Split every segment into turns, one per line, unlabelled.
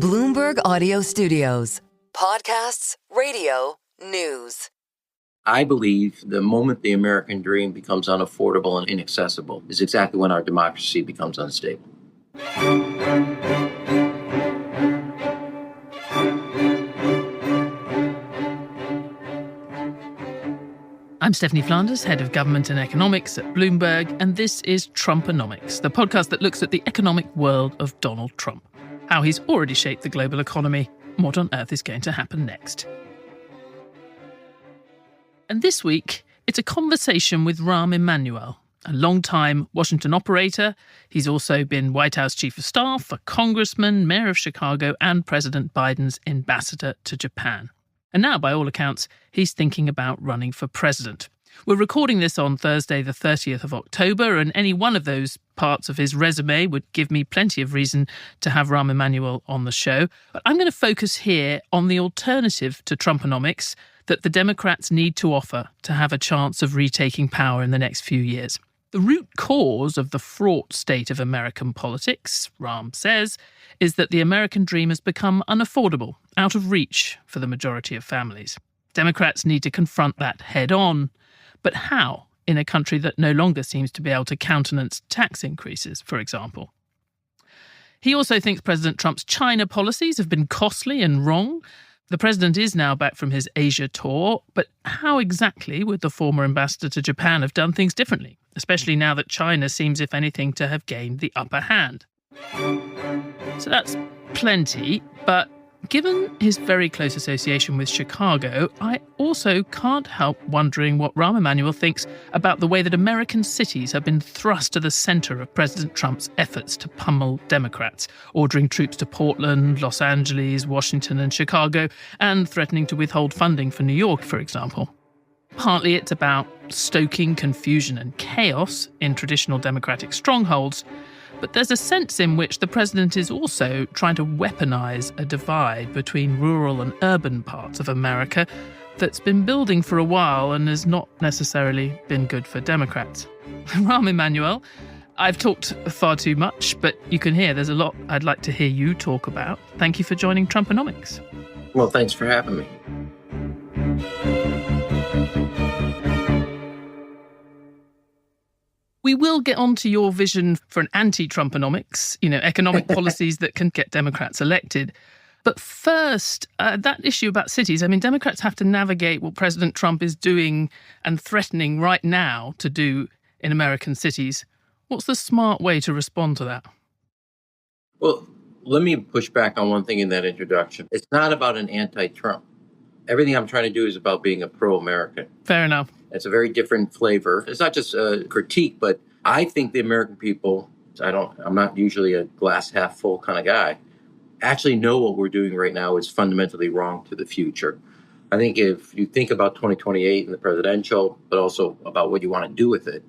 Bloomberg Audio Studios. Podcasts, radio, news.
I believe the moment the American dream becomes unaffordable and inaccessible is exactly when our democracy becomes unstable.
I'm Stephanie Flanders, head of government and economics at Bloomberg, and this is Trumponomics, the podcast that looks at the economic world of Donald Trump, how he's already shaped the global economy, and what on earth is going to happen next. And this week, it's a conversation with Rahm Emanuel, a long-time Washington operator. He's also been White House chief of staff, a congressman, mayor of Chicago, and President Biden's ambassador to Japan. And now, by all accounts, he's thinking about running for president. We're recording this on Thursday, the 30th of October, and any one of those parts of his resume would give me plenty of reason to have Rahm Emanuel on the show. But I'm going to focus here on the alternative to Trumponomics that the Democrats need to offer to have a chance of retaking power in the next few years. The root cause of the fraught state of American politics, Rahm says, is that the American dream has become unaffordable, out of reach for the majority of families. Democrats need to confront that head on. But how, in a country that no longer seems to be able to countenance tax increases, for example? He also thinks President Trump's China policies have been costly and wrong. The president is now back from his Asia tour, but how exactly would the former ambassador to Japan have done things differently, especially now that China seems, if anything, to have gained the upper hand? So that's plenty, but given his very close association with Chicago, I also can't help wondering what Rahm Emanuel thinks about the way that American cities have been thrust to the centre of President Trump's efforts to pummel Democrats, ordering troops to Portland, Los Angeles, Washington and Chicago, and threatening to withhold funding for New York, for example. Partly it's about stoking confusion and chaos in traditional Democratic strongholds, but there's a sense in which the president is also trying to weaponize a divide between rural and urban parts of America that's been building for a while and has not necessarily been good for Democrats. Rahm Emanuel, I've talked far too much, but you can hear there's a lot I'd like to hear you talk about. Thank you for joining Trumponomics.
Well, thanks for having me.
We will get on to your vision for an anti-Trumponomics, economic policies that can get Democrats elected. But first, that issue about cities, Democrats have to navigate what President Trump is doing and threatening right now to do in American cities. What's the smart way to respond to that?
Well, let me push back on one thing in that introduction. It's not about an anti-Trump. Everything I'm trying to do is about being a pro-American.
Fair enough.
It's a very different flavor. It's not just a critique, but I think the American people, I'm not usually a glass half full kind of guy, actually know what we're doing right now is fundamentally wrong to the future. I think if you think about 2028 and the presidential, but also about what you want to do with it,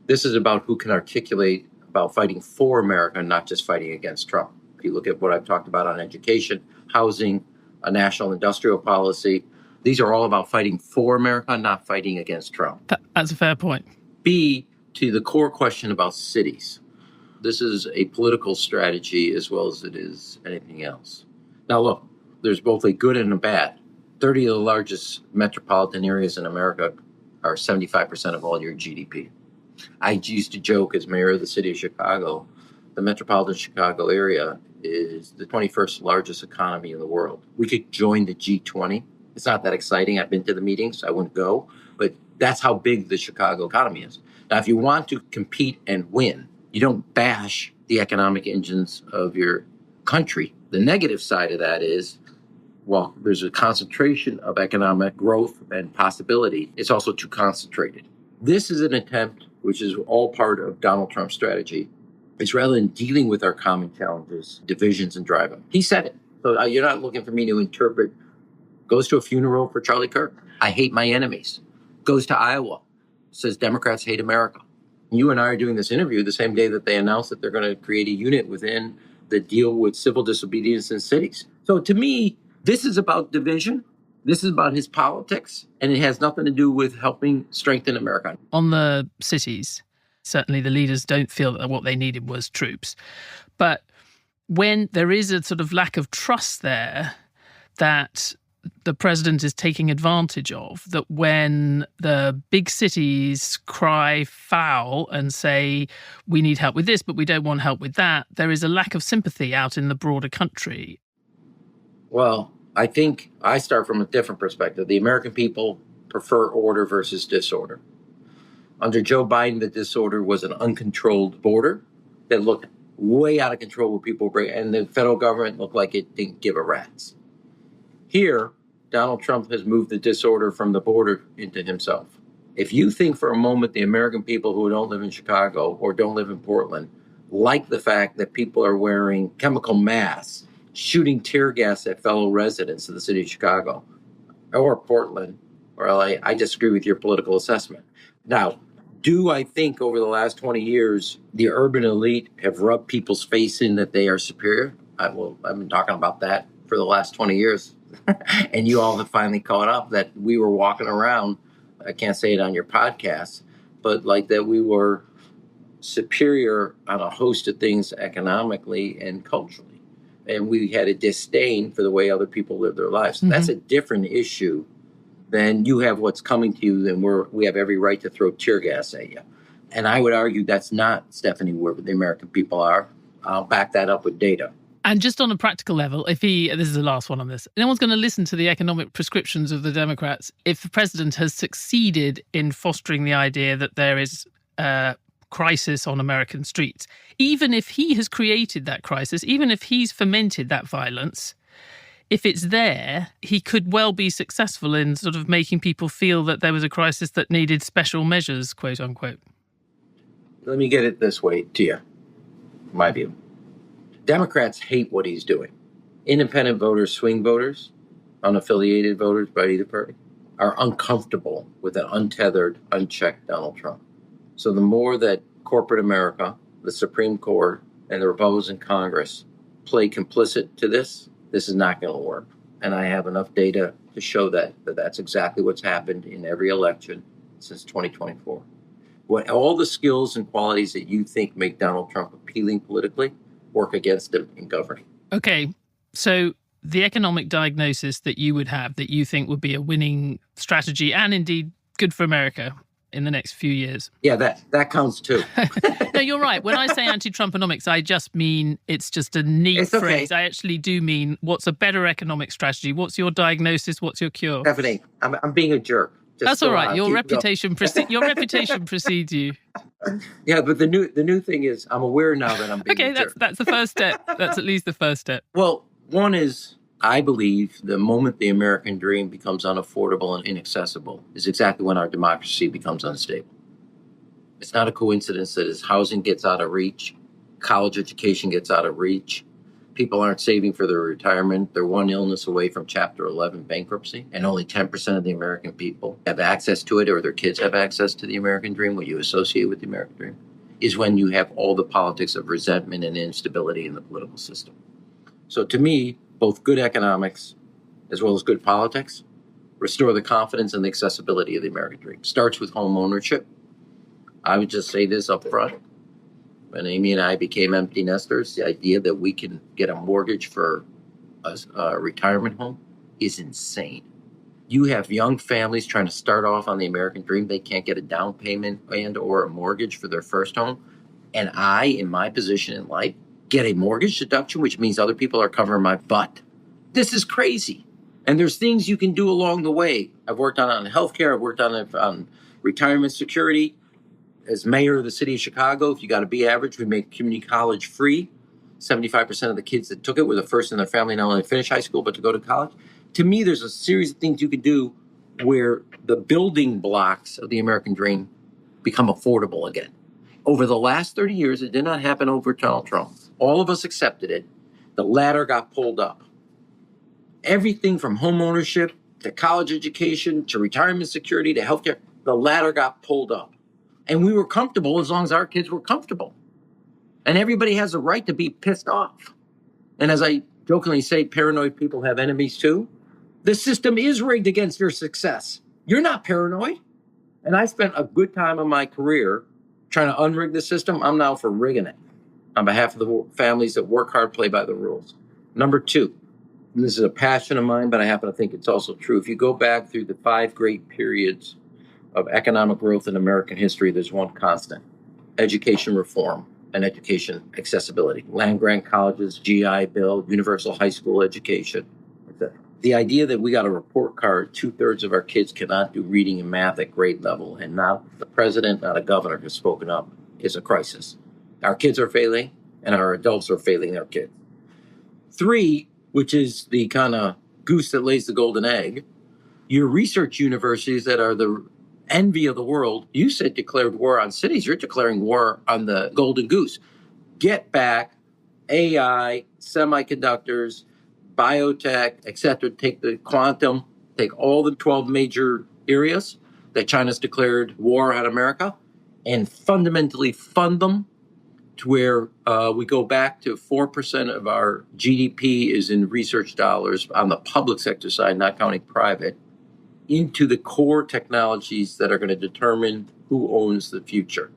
this is about who can articulate about fighting for America, not just fighting against Trump. If you look at what I've talked about on education, housing, a national industrial policy, these are all about fighting for America, not fighting against Trump.
That's a fair point.
B, to the core question about cities. This is a political strategy as well as it is anything else. Now, look, there's both a good and a bad. 30 of the largest metropolitan areas in America are 75% of all your GDP. I used to joke as mayor of the city of Chicago, the metropolitan Chicago area is the 21st largest economy in the world. We could join the G20. It's not that exciting. I've been to the meetings. I wouldn't go. But that's how big the Chicago economy is. Now, if you want to compete and win, you don't bash the economic engines of your country. The negative side of that is, well, there's a concentration of economic growth and possibility. It's also too concentrated. This is an attempt, which is all part of Donald Trump's strategy, is rather than dealing with our common challenges, divisions, and drive them. He said it. So you're not looking for me to interpret. Goes to a funeral for Charlie Kirk. I hate my enemies. Goes to Iowa. Says Democrats hate America. You and I are doing this interview the same day that they announced that they're going to create a unit within the deal with civil disobedience in cities. So to me, this is about division. This is about his politics, and it has nothing to do with helping strengthen America.
On the cities, certainly the leaders don't feel that what they needed was troops. But when there is a sort of lack of trust there that the president is taking advantage of, that when the big cities cry foul and say, we need help with this, but we don't want help with that, there is a lack of sympathy out in the broader country.
Well, I think I start from a different perspective. The American people prefer order versus disorder. Under Joe Biden, the disorder was an uncontrolled border that looked way out of control where people were, and the federal government looked like it didn't give a rat's. Here, Donald Trump has moved the disorder from the border into himself. If you think for a moment the American people who don't live in Chicago or don't live in Portland like the fact that people are wearing chemical masks, shooting tear gas at fellow residents of the city of Chicago or Portland or LA, I disagree with your political assessment. Now, do I think over the last 20 years, the urban elite have rubbed people's face in that they are superior? I've been talking about that for the last 20 years. And you all have finally caught up that we were walking around, I can't say it on your podcast, but like that we were superior on a host of things economically and culturally. And we had a disdain for the way other people live their lives. Mm-hmm. That's a different issue than you have what's coming to you, then we have every right to throw tear gas at you. And I would argue that's not, Stephanie, where the American people are. I'll back that up with data.
And just on a practical level, this is the last one on this, no one's going to listen to the economic prescriptions of the Democrats if the president has succeeded in fostering the idea that there is a crisis on American streets. Even if he has created that crisis, even if he's fomented that violence, if it's there, he could well be successful in sort of making people feel that there was a crisis that needed special measures, quote unquote.
Let me get it this way to you, my view. Democrats hate what he's doing. Independent voters, swing voters, unaffiliated voters by either party are uncomfortable with an untethered, unchecked Donald Trump. So the more that corporate America, the Supreme Court, and the Republicans in Congress play complicit to this, this is not going to work. And I have enough data to show that that's exactly what's happened in every election since 2024. What all the skills and qualities that you think make Donald Trump appealing politically work against him in governing. Okay,
so the economic diagnosis that you would have that you think would be a winning strategy and indeed good for America in the next few years.
Yeah, that counts too.
No, you're right. When I say anti-Trumponomics, I just mean it's just a neat phrase. I actually do mean what's a better economic strategy? What's your diagnosis? What's your cure?
Stephanie, I'm being a jerk.
That's all right. Your reputation precedes you.
Yeah, but the new thing is I'm aware now that I'm being a jerk.
That's the first step. That's at least the first step.
Well, one is I believe the moment the American dream becomes unaffordable and inaccessible is exactly when our democracy becomes unstable. It's not a coincidence that as housing gets out of reach, college education gets out of reach, people aren't saving for their retirement. They're one illness away from Chapter 11 bankruptcy, and only 10% of the American people have access to it, or their kids have access to the American dream, what you associate with the American dream, is when you have all the politics of resentment and instability in the political system. So to me, both good economics as well as good politics restore the confidence and the accessibility of the American dream. Starts with home ownership. I would just say this up front. When Amy and I became empty nesters, the idea that we can get a mortgage for a retirement home is insane. You have young families trying to start off on the American dream. They can't get a down payment and or a mortgage for their first home. And I, in my position in life, get a mortgage deduction, which means other people are covering my butt. This is crazy. And there's things you can do along the way. I've worked on healthcare. I've worked on retirement security. As mayor of the city of Chicago, if you got to be average, we make community college free. 75% of the kids that took it were the first in their family not only to finish high school, but to go to college. To me, there's a series of things you can do where the building blocks of the American dream become affordable again. Over the last 30 years, it did not happen over Donald Trump. All of us accepted it. The ladder got pulled up. Everything from home ownership to college education to retirement security to healthcare, the ladder got pulled up. And we were comfortable as long as our kids were comfortable. And everybody has a right to be pissed off. And as I jokingly say, paranoid people have enemies too. The system is rigged against your success. You're not paranoid. And I spent a good time of my career trying to unrig the system. I'm now for rigging it. on behalf of the families that work hard, play by the rules. Number two, and this is a passion of mine, but I happen to think it's also true. If you go back through the 5 great periods of economic growth in American history, there's one constant: education reform and education accessibility. Land-grant colleges, GI Bill, universal high school education, etc. The idea that we got a report card, 2/3 of our kids cannot do reading and math at grade level, and not the president, not a governor has spoken up, is a crisis. Our kids are failing, and our adults are failing their kids. 3, which is the kind of goose that lays the golden egg, your research universities that are the envy of the world, you said declared war on cities. You're declaring war on the golden goose. Get back AI, semiconductors, biotech, etc. Take the quantum, take all the 12 major areas that China's declared war on America, and fundamentally fund them to where we go back to 4% of our GDP is in research dollars on the public sector side, not counting private, into the core technologies that are going to determine who owns the future.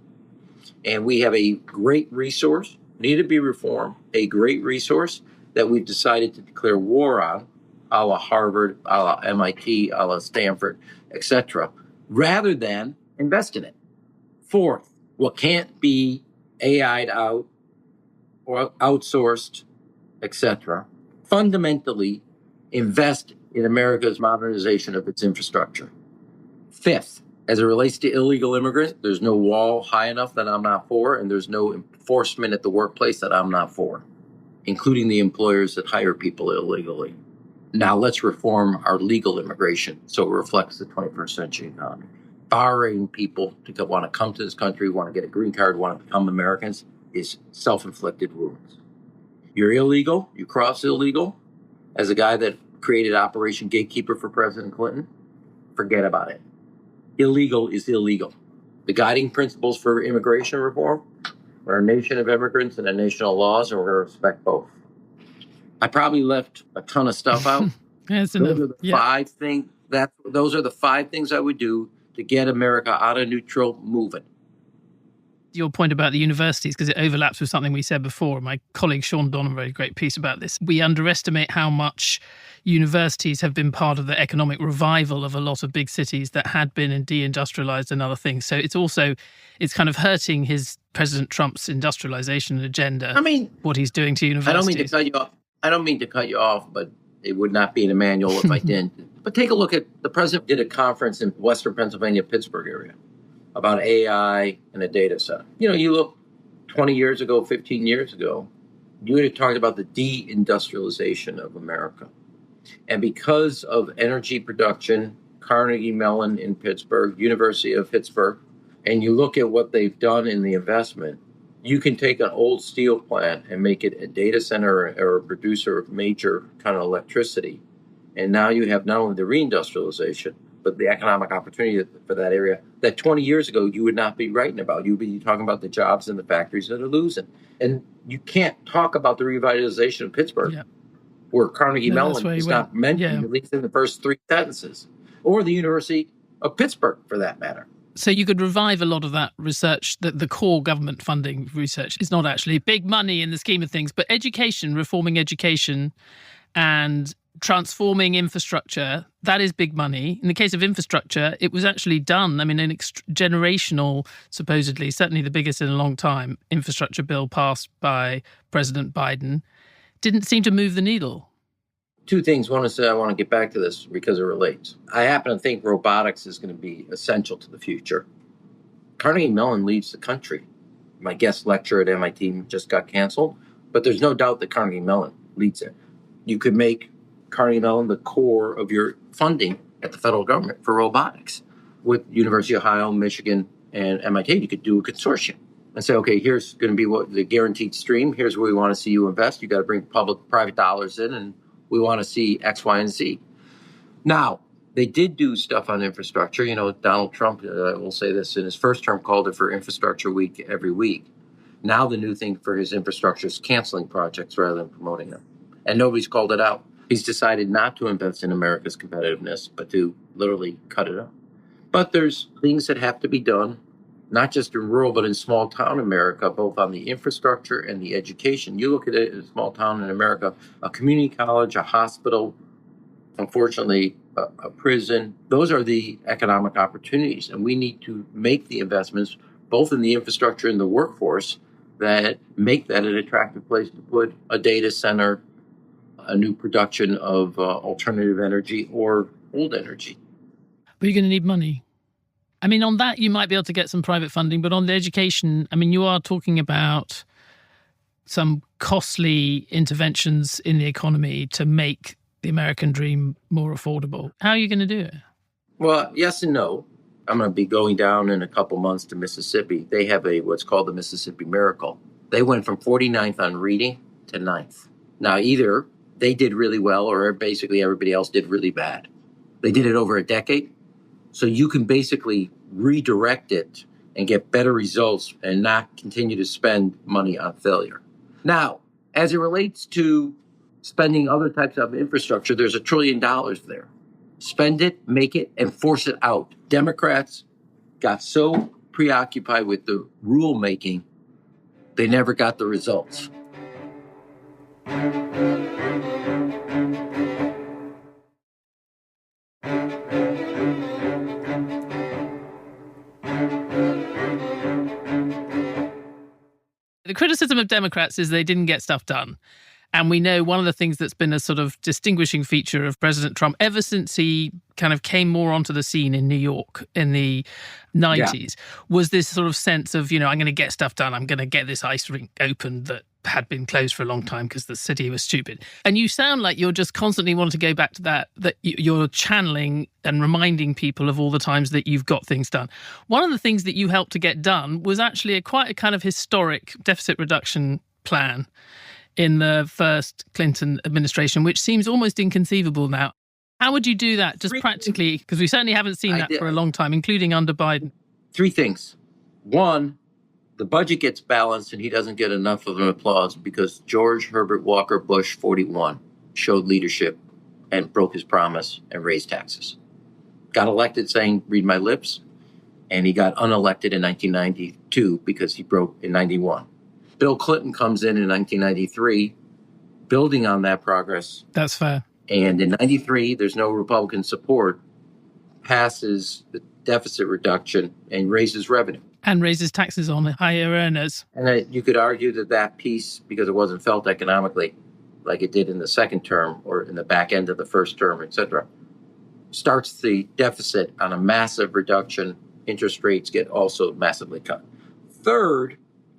And we have a great resource, need to be reformed, a great resource that we've decided to declare war on, a la Harvard, a la MIT, a la Stanford, etc., rather than invest in it. 4th, what can't be AI'd out or outsourced, etc., fundamentally invest in America's modernization of its infrastructure. 5th, as it relates to illegal immigrants, there's no wall high enough that I'm not for, and there's no enforcement at the workplace that I'm not for, including the employers that hire people illegally. Now let's reform our legal immigration so it reflects the 21st century economy. Barring people to want to come to this country, want to get a green card, want to become Americans, is self-inflicted wounds. You're illegal, you cross illegal, as a guy that created Operation Gatekeeper for President Clinton, forget about it. Illegal is illegal. The guiding principles for immigration reform are a nation of immigrants and a nation of laws, and we're going to respect both. I probably left a ton of stuff out. Those are the 5 things. Those are the 5 things I would do to get America out of neutral moving.
Your point about the universities, because it overlaps with something we said before. My colleague Sean Donovan wrote a great piece about this. We underestimate how much universities have been part of the economic revival of a lot of big cities that had been deindustrialized and other things. So it's kind of hurting President Trump's industrialization agenda. I mean, what he's doing to universities.
I don't mean to cut you off, but it would not be in a manual if I didn't. But take a look at the president did a conference in Western Pennsylvania, Pittsburgh area about AI and a data center. You look 20 years ago, 15 years ago, you would have talked about the deindustrialization of America. And because of energy production, Carnegie Mellon in Pittsburgh, University of Pittsburgh, and you look at what they've done in the investment, you can take an old steel plant and make it a data center or a producer of major kind of electricity. And now you have not only the reindustrialization, but the economic opportunity for that area that 20 years ago you would not be writing about. You'd be talking about the jobs in the factories that are losing. And you can't talk about the revitalization of Pittsburgh, where Carnegie Mellon is not mentioned, at least in the first 3 sentences, or the University of Pittsburgh, for that matter.
So you could revive a lot of that research, that the core government funding research is not actually big money in the scheme of things, but education, reforming education and transforming infrastructure, that is big money. In the case of infrastructure, it was actually done. I mean, an generational, supposedly, certainly the biggest in a long time, infrastructure bill passed by President Biden didn't seem to move the needle.
2 things. One is I want to get back to this because it relates. I happen to think robotics is going to be essential to the future. Carnegie Mellon leads the country. My guest lecture at MIT just got canceled, but there's no doubt that Carnegie Mellon leads it. You could make Carnegie Mellon the core of your funding at the federal government for robotics. With University of Ohio, Michigan, and MIT, you could do a consortium and say, okay, here's going to be what the guaranteed stream. Here's where we want to see you invest. You got to bring public-private dollars in, and we want to see X, Y, and Z. Now, they did do stuff on infrastructure. Donald Trump, I will say this, in his first term called it for infrastructure week every week. Now the new thing for his infrastructure is canceling projects rather than promoting them. And nobody's called it out. He's decided not to invest in America's competitiveness, but to literally cut it out. But there's things that have to be done. not just in rural, but in small town America, both on the infrastructure and the education. You look at it in a small town in America, a community college, a hospital, unfortunately, a prison. Those are the economic opportunities. And we need to make the investments, both in the infrastructure and the workforce, that make that an attractive place to put a data center, a new production of alternative energy or old energy.
But you're going to need money. I mean, on that, you might be able to get some private funding, but on the education, I mean, you are talking about some costly interventions in the economy to make the American dream more affordable. How are you going to do it?
Well, yes and no. I'm going to be going down in a couple months to Mississippi. They have what's called the Mississippi Miracle. They went from 49th on reading to 9th. Now, either they did really well or basically everybody else did really bad. They did it over a decade. So you can basically redirect it and get better results and not continue to spend money on failure. Now, as it relates to spending other types of infrastructure, there's $1 trillion there. Spend it, make it, and force it out. Democrats got so preoccupied with the rulemaking, they never got the results.
The criticism of Democrats is they didn't get stuff done. And we know one of the things that's been a sort of distinguishing feature of President Trump ever since he kind of came more onto the scene in New York in the 90s was this sort of sense of, I'm going to get stuff done. I'm going to get this ice rink open that had been closed for a long time because the city was stupid. And you sound like you're just constantly wanting to go back to that you're channeling and reminding people of all the times that you've got things done. One of the things that you helped to get done was actually quite a kind of historic deficit reduction plan in the first Clinton administration, which seems almost inconceivable now. How would you do that, just practically? Because we certainly haven't seen that for a long time, including under Biden.
3 things. 1, the budget gets balanced and he doesn't get enough of an applause because George Herbert Walker Bush, 41, showed leadership and broke his promise and raised taxes. Got elected saying, read my lips, and he got unelected in 1992 because he broke in 91. Bill Clinton comes in 1993, building on that progress.
That's fair.
And in 93, there's no Republican support, passes the deficit reduction and raises revenue.
And raises taxes on higher earners.
And you could argue that piece, because it wasn't felt economically like it did in the second term or in the back end of the first term, et cetera, starts the deficit on a massive reduction. Interest rates get also massively cut. Third,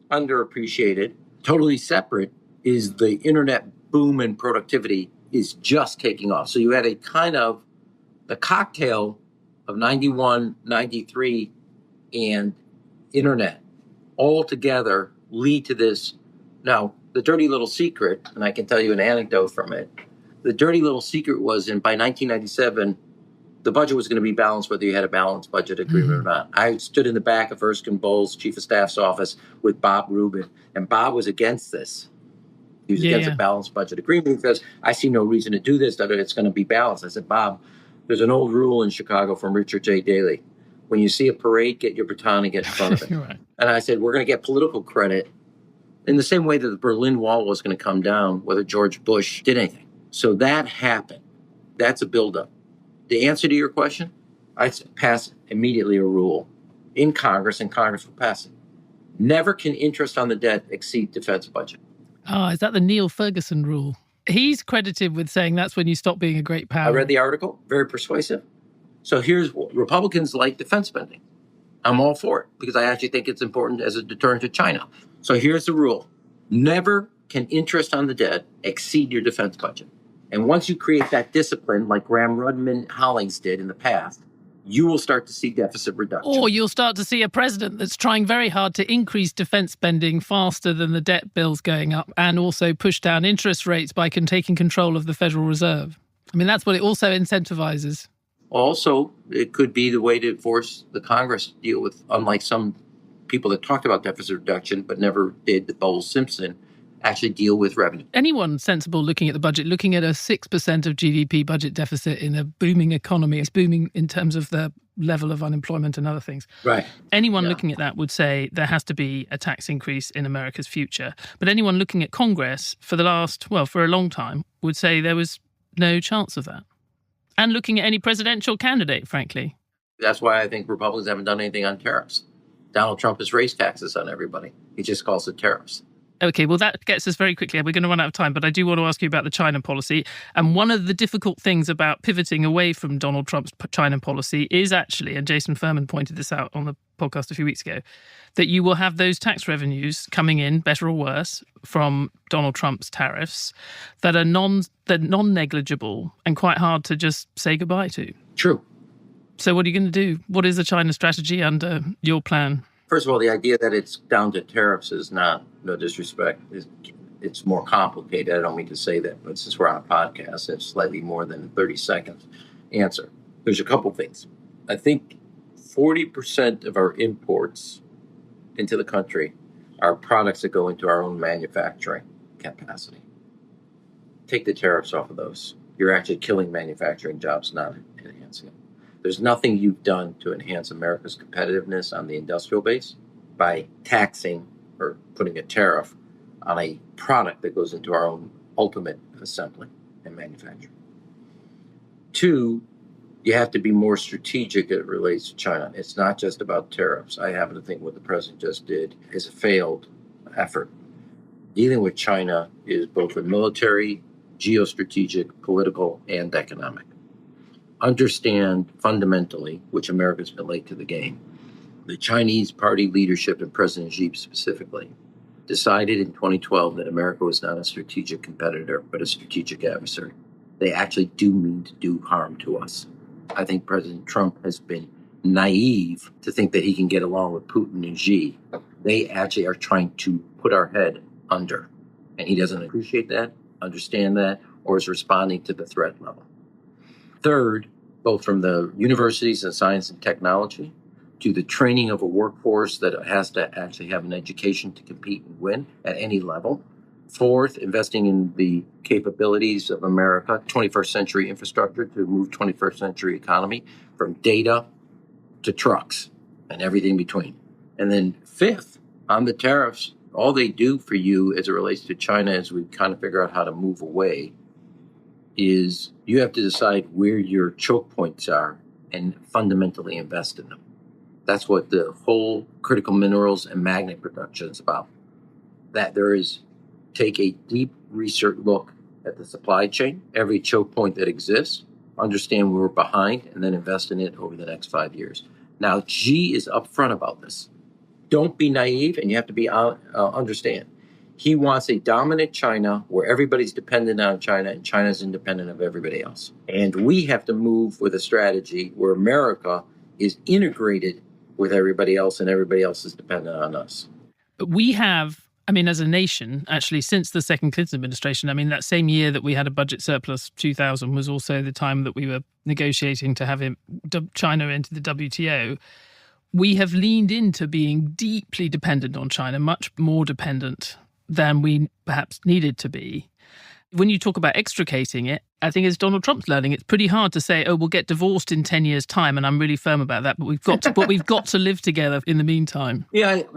underappreciated, totally separate, is the internet boom and productivity is just taking off. So you had a kind of the cocktail of 91, 93, and internet all together lead to this. Now, the dirty little secret, and I can tell you an anecdote from it, the dirty little secret was by 1997, the budget was going to be balanced whether you had a balanced budget agreement or not. I stood in the back of Erskine Bowles' chief of staff's office with Bob Rubin, and Bob was against this. He was against a balanced budget agreement because I see no reason to do this, that it's going to be balanced. I said, Bob, there's an old rule in Chicago from Richard J. Daley. When you see a parade, get your baton and get in front of it.
Right.
And I said, we're going to get political credit in the same way that the Berlin Wall was going to come down, whether George Bush did anything. So that happened. That's a buildup. The answer to your question, I pass immediately a rule in Congress, and Congress will pass it. Never can interest on the debt exceed defense budget.
Oh, is that the Neil Ferguson rule? He's credited with saying that's when you stop being a great power.
I read the article, very persuasive. So here's what Republicans like defense spending. I'm all for it because I actually think it's important as a deterrent to China. So here's the rule. Never can interest on the debt exceed your defense budget. And once you create that discipline, like Graham Rudman Hollings did in the past, you will start to see deficit reduction.
Or you'll start to see a president that's trying very hard to increase defense spending faster than the debt bills going up and also push down interest rates by taking control of the Federal Reserve. I mean, that's what it also incentivizes.
Also, it could be the way to force the Congress to deal with, unlike some people that talked about deficit reduction but never did, the Bowles-Simpson, actually deal with revenue.
Anyone sensible looking at the budget, looking at a 6% of GDP budget deficit in a booming economy, it's booming in terms of the level of unemployment and other things.
Right.
Anyone looking at that would say there has to be a tax increase in America's future. But anyone looking at Congress for a long time, would say there was no chance of that. And looking at any presidential candidate, frankly.
That's why I think Republicans haven't done anything on tariffs. Donald Trump has raised taxes on everybody. He just calls it tariffs.
Okay, well, that gets us very quickly. We're going to run out of time, but I do want to ask you about the China policy. And one of the difficult things about pivoting away from Donald Trump's China policy is actually, and Jason Furman pointed this out on the podcast a few weeks ago, that you will have those tax revenues coming in, better or worse, from Donald Trump's tariffs that are non-negligible and quite hard to just say goodbye to.
True.
So what are you going to do? What is the China strategy under your plan?
First of all, the idea that it's down to tariffs is not, no disrespect, it's more complicated. I don't mean to say that, but since we're on a podcast, it's slightly more than 30 seconds answer. There's a couple things. I think 40% of our imports into the country are products that go into our own manufacturing capacity. Take the tariffs off of those. You're actually killing manufacturing jobs, not enhancing them. There's nothing you've done to enhance America's competitiveness on the industrial base by taxing or putting a tariff on a product that goes into our own ultimate assembly and manufacturing. Two, you have to be more strategic as it relates to China. It's not just about tariffs. I happen to think what the president just did is a failed effort. Dealing with China is both a military, geostrategic, political, and economic. Understand fundamentally, which America's been late to the game, the Chinese party leadership and President Xi specifically decided in 2012 that America was not a strategic competitor, but a strategic adversary. They actually do mean to do harm to us. I think President Trump has been naive to think that he can get along with Putin and Xi. They actually are trying to put our head under. And he doesn't appreciate that, understand that, or is responding to the threat level. Third, both from the universities and science and technology to the training of a workforce that has to actually have an education to compete and win at any level. Fourth, investing in the capabilities of America, 21st century infrastructure to move 21st century economy from data to trucks and everything between. And then fifth, on the tariffs, all they do for you as it relates to China as we kind of figure out how to move away is you have to decide where your choke points are and fundamentally invest in them. That's what the whole critical minerals and magnet production is about. That there is, take a deep research look at the supply chain, every choke point that exists, understand where we're behind, and then invest in it over the next 5 years. Now, Xi is upfront about this. Don't be naive, and you have to be understand. He wants a dominant China where everybody's dependent on China and China's independent of everybody else. And we have to move with a strategy where America is integrated with everybody else and everybody else is dependent on us.
But we have, as a nation, actually, since the second Clinton administration, that same year that we had a budget surplus, 2000, was also the time that we were negotiating to have China into the WTO. We have leaned into being deeply dependent on China, much more dependent than we perhaps needed to be. When you talk about extricating it, I think as Donald Trump's learning, it's pretty hard to say, we'll get divorced in 10 years' time, and I'm really firm about that, but we've got to live together in the meantime.
Yeah, I don't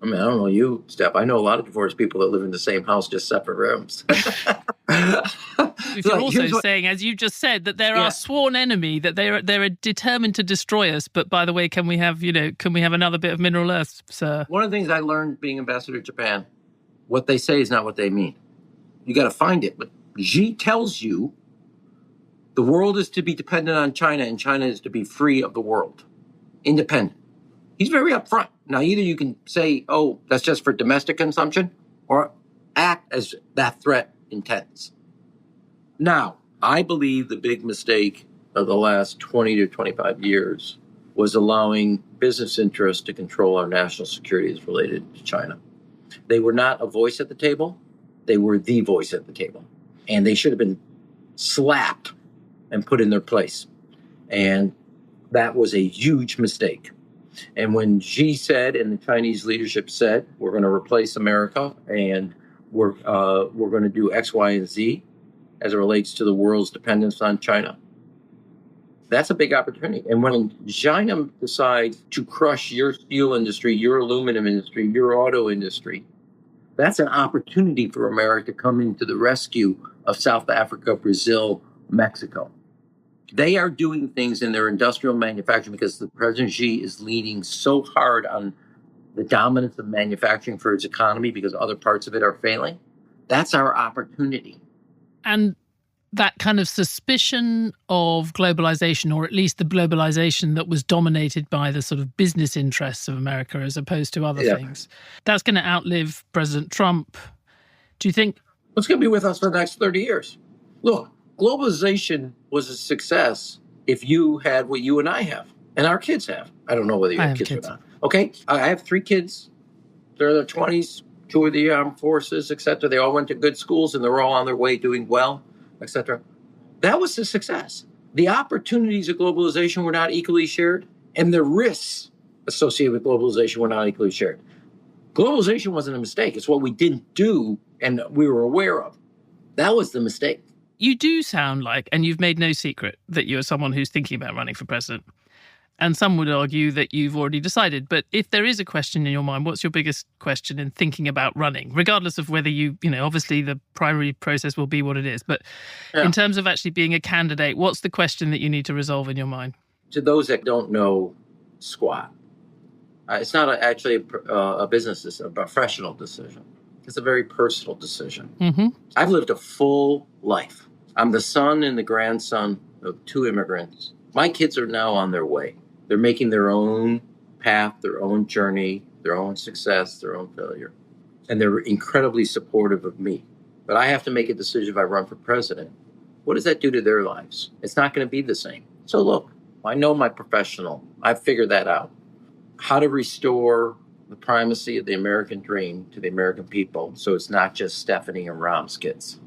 know you, Steph. I know a lot of divorced people that live in the same house, just separate rooms.
You're also saying, as you just said, that they're our sworn enemy, that they're determined to destroy us. But by the way, can we have another bit of mineral earth, sir?
One of the things I learned being ambassador to Japan, what they say is not what they mean. You got to find it. But Xi tells you the world is to be dependent on China and China is to be free of the world, independent. He's very upfront. Now, either you can say, that's just for domestic consumption, or act as that threat intends. Now, I believe the big mistake of the last 20 to 25 years was allowing business interests to control our national security as related to China. They were not a voice at the table. They were the voice at the table. And they should have been slapped and put in their place. And that was a huge mistake. And when Xi said, and the Chinese leadership said, we're going to replace America and we're going to do X, Y, and Z as it relates to the world's dependence on China. That's a big opportunity. And when China decides to crush your steel industry, your aluminum industry, your auto industry, that's an opportunity for America to come into the rescue of South Africa, Brazil, Mexico. They are doing things in their industrial manufacturing because the President Xi is leaning so hard on the dominance of manufacturing for its economy because other parts of it are failing. That's our opportunity.
And that kind of suspicion of globalization, or at least the globalization that was dominated by the sort of business interests of America as opposed to other things, that's going to outlive President Trump. Do you think?
It's going to be with us for the next 30 years. Look, globalization was a success if you had what you and I have, and our kids have. I don't know whether you have kids or not. Okay, I have 3 kids. They're in their 20s, 2 of the armed forces, etc. They all went to good schools, and they're all on their way doing well, etc. That was a success. The opportunities of globalization were not equally shared, and the risks associated with globalization were not equally shared. Globalization wasn't a mistake. It's what we didn't do and we were aware of. That was the mistake.
You do sound like, and you've made no secret, that you're someone who's thinking about running for president. And some would argue that you've already decided. But if there is a question in your mind, what's your biggest question in thinking about running? Regardless of whether obviously the primary process will be what it is. But in terms of actually being a candidate, what's the question that you need to resolve in your mind?
To those that don't know squat, it's not actually a business decision, a professional decision. It's a very personal decision. Mm-hmm. I've lived a full life. I'm the son and the grandson of 2 immigrants. My kids are now on their way. They're making their own path, their own journey, their own success, their own failure. And they're incredibly supportive of me. But I have to make a decision if I run for president. What does that do to their lives? It's not going to be the same. So look, I know my professional. I've figured that out. How to restore the primacy of the American dream to the American people so it's not just Stephanie and Rahm's kids.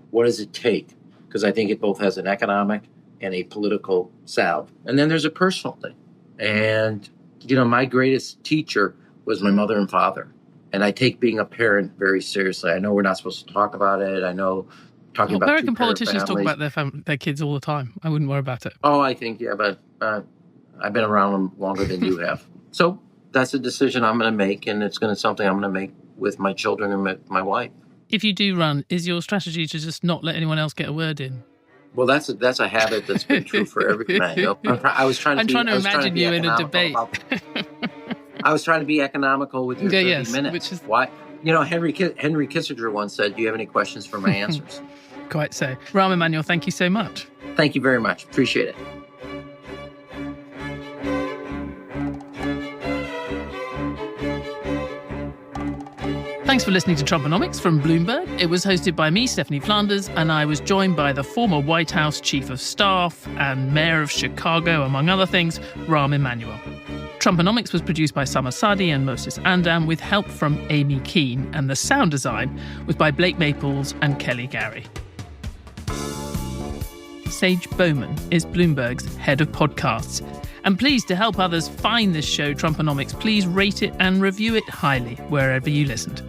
What does it take? Because I think it both has an economic and a political salve. And then there's a personal thing. And, my greatest teacher was my mother and father. And I take being a parent very seriously. I know we're not supposed to talk about it. I know talking about
American politicians talk about their kids all the time. I wouldn't worry about it.
Oh, I think, but I've been around them longer than you have. So that's a decision I'm going to make, and it's something I'm going to make with my children and my wife.
If you do run, is your strategy to just not let anyone else get a word in?
Well, that's a habit that's been true for every man. I was trying to
imagine you in a debate.
I was trying to be economical with your 30 minutes.
Which is
why? Henry Kissinger once said, "Do you have any questions for my answers?"
Quite so. Rahm Emanuel, thank you so much.
Thank you very much. Appreciate it.
Thanks for listening to Trumponomics from Bloomberg. It was hosted by me, Stephanie Flanders, and I was joined by the former White House Chief of Staff and Mayor of Chicago, among other things, Rahm Emanuel. Trumponomics was produced by Summer Sadi and Moses Andam with help from Amy Keane, and the sound design was by Blake Maples and Kelly Gary. Sage Bowman is Bloomberg's head of podcasts. And please, to help others find this show, Trumponomics, please rate it and review it highly wherever you listened.